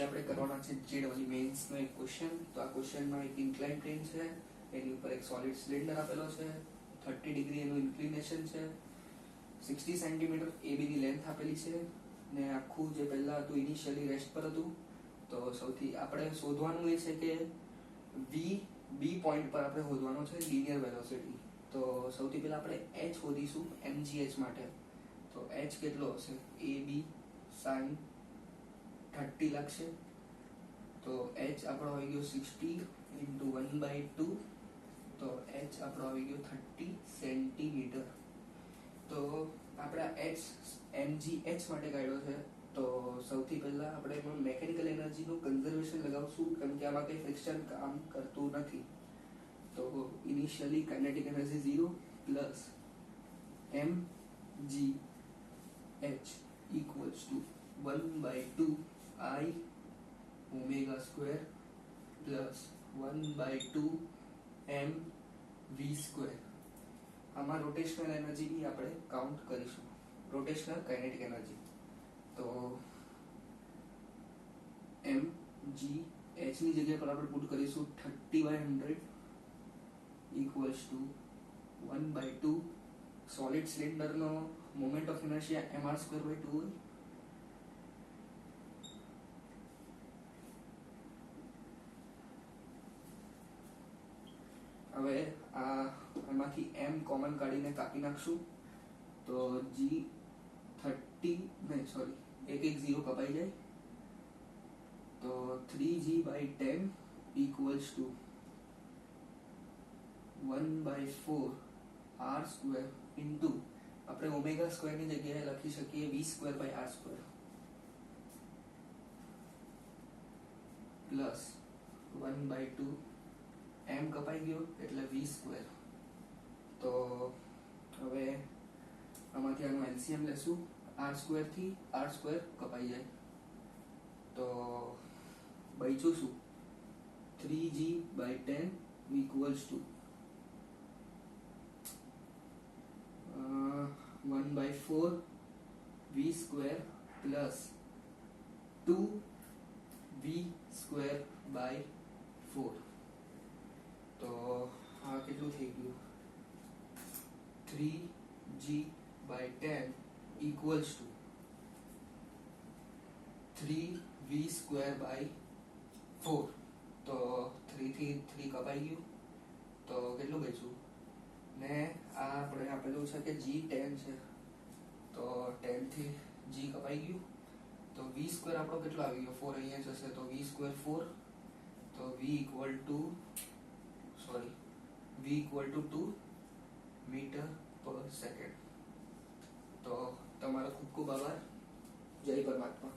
આપણે કરવાના છે જેડ વાળી મેન્સનો એક ક્વેશ્ચન. તો આ ક્વેશ્ચનમાં એક ઇન્ક્લાઇન પ્લેન છે, એની ઉપર એક સોલિડ સિલિન્ડર આપેલો છે, 30 ડિગ્રી એનું ઇન્ક્લિનેશન છે, 60 સેન્ટીમીટર AB ની લેન્થ આપેલી છે, ને આખું જે પહેલા હતું ઇનિશિયલી રેસ્ટ પર હતું. તો સૌથી આપણે શોધવાનું એ છે કે બી પોઈન્ટ પર આપણે શોધવાનો છે લિનિયર વેલોસિટી. તો સૌથી પહેલા આપણે h શોધીશું mgh માટે. તો h કેટલો હશે? AB sin 30 લાગશે. તો h આપણો આવી ગયો 60 into 1/2. તો h આપણો આવી ગયો 30 સેન્ટીમીટર. તો આપણે mgh માટે કાઢ્યો છે. તો સૌથી પહેલા આપણે એમાં મેકેનિકલ એનર્જીનું કન્ઝર્વેશન લગાવશું, કેમ કે આમાં કંઈ ફ્રિક્શન કામ કરતું નથી. તો initially kinetic energy 0 plus mgh equals to 1/2 I omega square plus 1/2 mv square. આમાં રોટેશનલ એનર્જી બી આપણે કાઉન્ટ કરીશું, રોટેશનલ કાઇનેટિક એનર્જી. તો mgh ની જગ્યા પર આપણે પુટ કરીશું 30/100 equals to 1/2. સોલિડ સિલિન્ડરનો મોમેન્ટ ઓફ ઇનર્શિયા mr²/2 હોય. હવે આમાંથી m કોમન કાઢીને કાપી નાખશું. તો એક 0 કપાઈ જાય. તો 3g/10 equals to 1/4 r² into આપણે ઓમેગા સ્ક્વેર ની જગ્યાએ લખી શકીએ v²/r² પ્લસ 1/2 m કપાઈ ગયો એટલે v². તો હવે આમાંથી આનું એલસીએમ લેશું. r² થી r² કપાઈ જાય. તો બચ્યું શું? 3g/10 equals to 1/4 v² plus 2v²/4. તો આ કેટલું થઈ ગયું? 3g/10 equals to 3v²/4. તો 3 થી 3 કપાઈ ગયું. તો કેટલું બચ્યું? ને આ આપણે આપેલું છે કે g10 છે. તો 10 થી g કપાઈ ગયું. તો v² આપણો કેટલો આવી ગયો? 4 અહીંયા જશે તો v² 4. તો v equal to 2 મીટર પર સેકન્ડ. તો તમારો ખૂબ ખૂબ આભાર. જય પરમાત્મા.